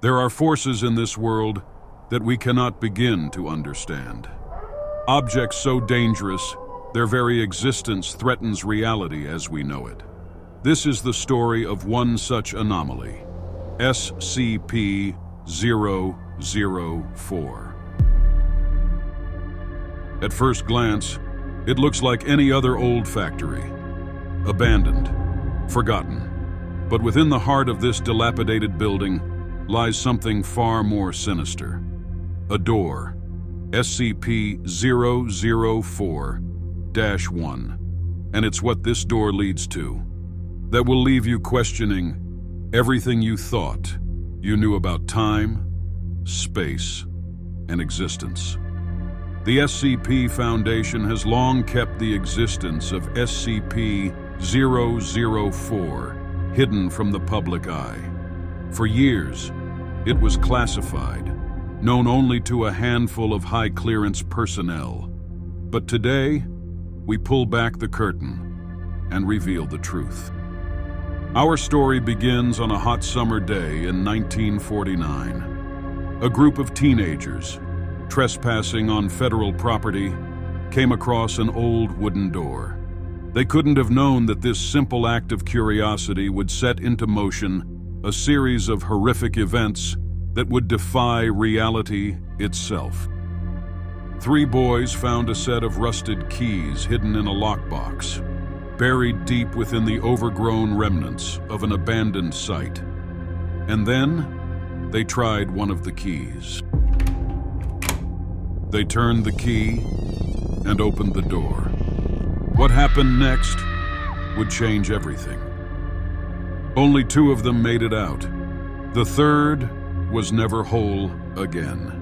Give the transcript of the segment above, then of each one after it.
There are forces in this world that we cannot begin to understand. Objects so dangerous, their very existence threatens reality as we know it. This is the story of one such anomaly, SCP-004. At first glance, it looks like any other old factory, abandoned, forgotten. But within the heart of this dilapidated building lies something far more sinister. A door, SCP-004-1, and it's what this door leads to that will leave you questioning everything you thought you knew about time, space, and existence. The SCP Foundation has long kept the existence of SCP-004 hidden from the public eye. For years, it was classified, known only to a handful of high-clearance personnel. But today, we pull back the curtain and reveal the truth. Our story begins on a hot summer day in 1949. A group of teenagers, trespassing on federal property, came across an old wooden door. They couldn't have known that this simple act of curiosity would set into motion a series of horrific events that would defy reality itself. 3 boys found a set of rusted keys hidden in a lockbox, buried deep within the overgrown remnants of an abandoned site. And then, they tried one of the keys. They turned the key and opened the door. What happened next would change everything. Only 2 of them made it out. The third was never whole again.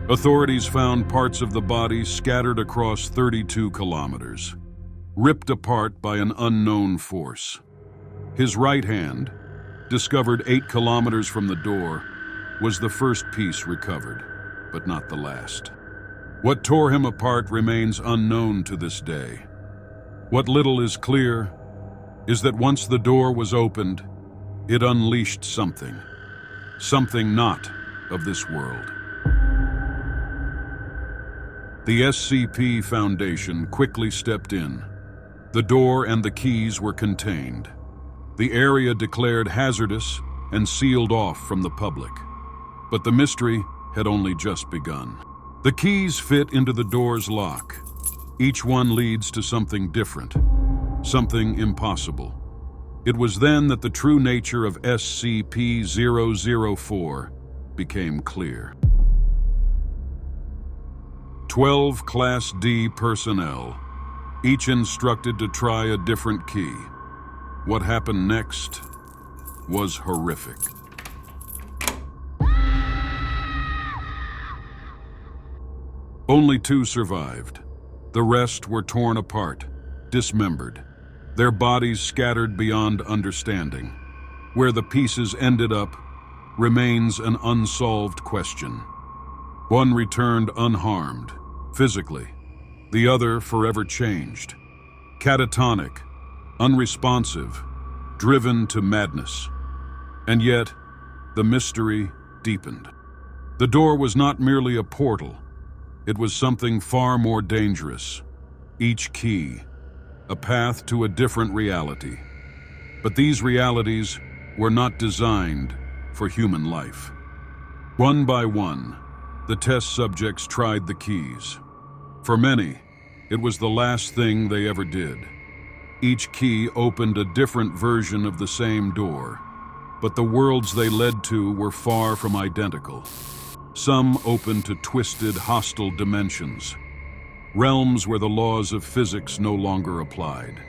Authorities found parts of the body scattered across 32 kilometers, ripped apart by an unknown force. His right hand, discovered 8 kilometers from the door, was the first piece recovered, but not the last. What tore him apart remains unknown to this day. What little is clear is that once the door was opened, it unleashed something not of this world. The SCP Foundation quickly stepped in. The door and the keys were contained. The area declared hazardous and sealed off from the public. But the mystery had only just begun. The keys fit into the door's lock. Each one leads to something different, something impossible. It was then that the true nature of SCP-004 became clear. 12 Class D personnel, each instructed to try a different key. What happened next was horrific. Only 2 survived. The rest were torn apart, dismembered, their bodies scattered beyond understanding. Where the pieces ended up remains an unsolved question. One returned unharmed, physically. The other forever changed. Catatonic, unresponsive, driven to madness. And yet, the mystery deepened. The door was not merely a portal. It was something far more dangerous. Each key, a path to a different reality. But these realities were not designed for human life. One by one, the test subjects tried the keys. For many, it was the last thing they ever did. Each key opened a different version of the same door, but the worlds they led to were far from identical. Some opened to twisted, hostile dimensions, realms where the laws of physics no longer applied.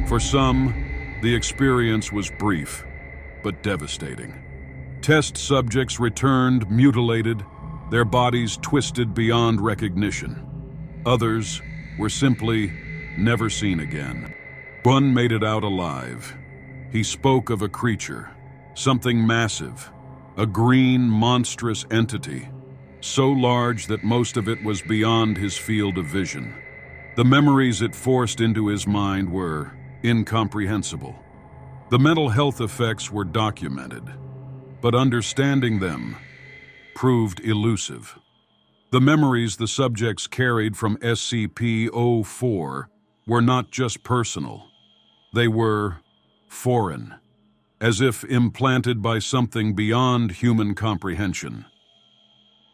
For some, the experience was brief, but devastating. Test subjects returned mutilated, their bodies twisted beyond recognition. Others were simply never seen again. One made it out alive. He spoke of a creature, something massive, a green, monstrous entity, so large that most of it was beyond his field of vision. The memories it forced into his mind were incomprehensible. The mental health effects were documented. but understanding them proved elusive. The memories the subjects carried from SCP-004 were not just personal. They were foreign, as if implanted by something beyond human comprehension.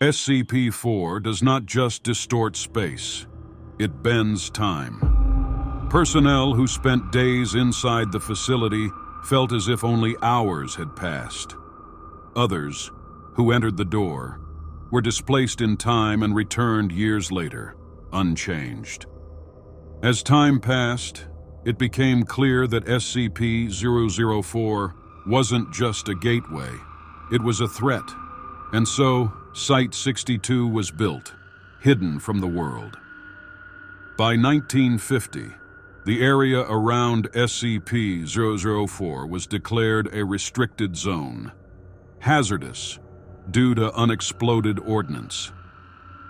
SCP-4 does not just distort space, it bends time. Personnel who spent days inside the facility felt as if only hours had passed. Others, who entered the door, were displaced in time and returned years later, unchanged. As time passed, it became clear that SCP-004 wasn't just a gateway, it was a threat, and so Site-62 was built, hidden from the world. By 1950, the area around SCP-004 was declared a restricted zone, hazardous due to unexploded ordnance.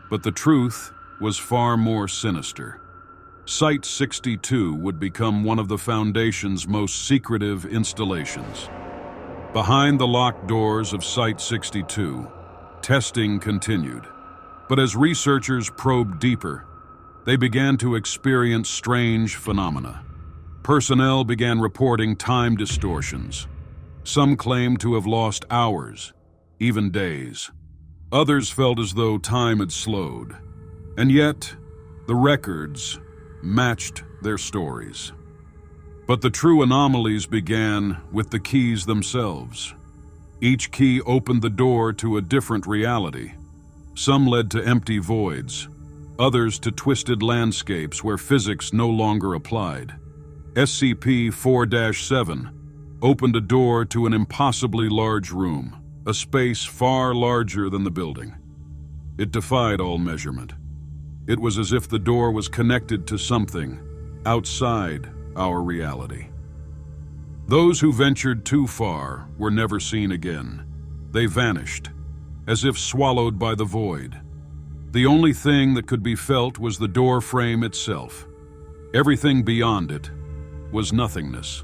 But the truth was far more sinister. Site-62 would become one of the Foundation's most secretive installations. Behind the locked doors of Site-62, testing continued. But as researchers probed deeper, they began to experience strange phenomena. Personnel began reporting time distortions. Some claimed to have lost hours, even days. Others felt as though time had slowed. And yet, the records matched their stories. But the true anomalies began with the keys themselves. Each key opened the door to a different reality. Some led to empty voids, others to twisted landscapes where physics no longer applied. SCP-4-7 opened a door to an impossibly large room, a space far larger than the building. It defied all measurement. It was as if the door was connected to something outside our reality. Those who ventured too far were never seen again. They vanished, as if swallowed by the void. The only thing that could be felt was the door frame itself. Everything beyond it was nothingness.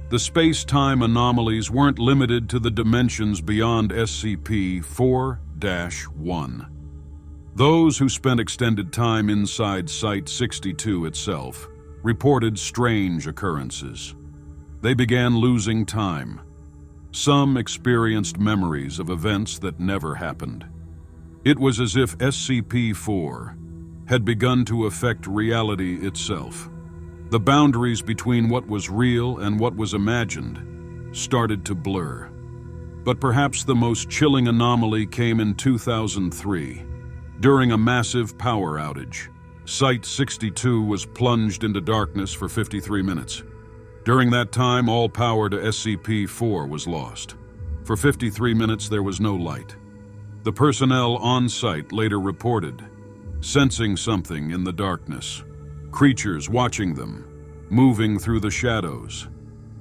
The space-time anomalies weren't limited to the dimensions beyond SCP-4-1. Those who spent extended time inside Site-62 itself reported strange occurrences. They began losing time. Some experienced memories of events that never happened. It was as if SCP-4 had begun to affect reality itself. The boundaries between what was real and what was imagined started to blur. But perhaps the most chilling anomaly came in 2003. During a massive power outage, Site-62 was plunged into darkness for 53 minutes. During that time, all power to SCP-4 was lost. For 53 minutes, there was no light. The personnel on site later reported sensing something in the darkness. Creatures watching them, moving through the shadows.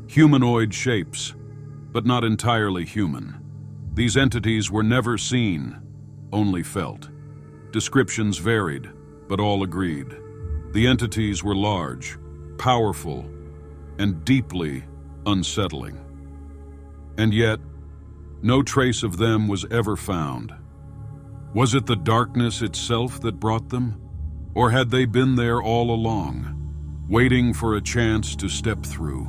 Humanoid shapes, but not entirely human. These entities were never seen, only felt. Descriptions varied, but all agreed. The entities were large, powerful, and deeply unsettling. And yet, no trace of them was ever found. Was it the darkness itself that brought them? Or had they been there all along, waiting for a chance to step through?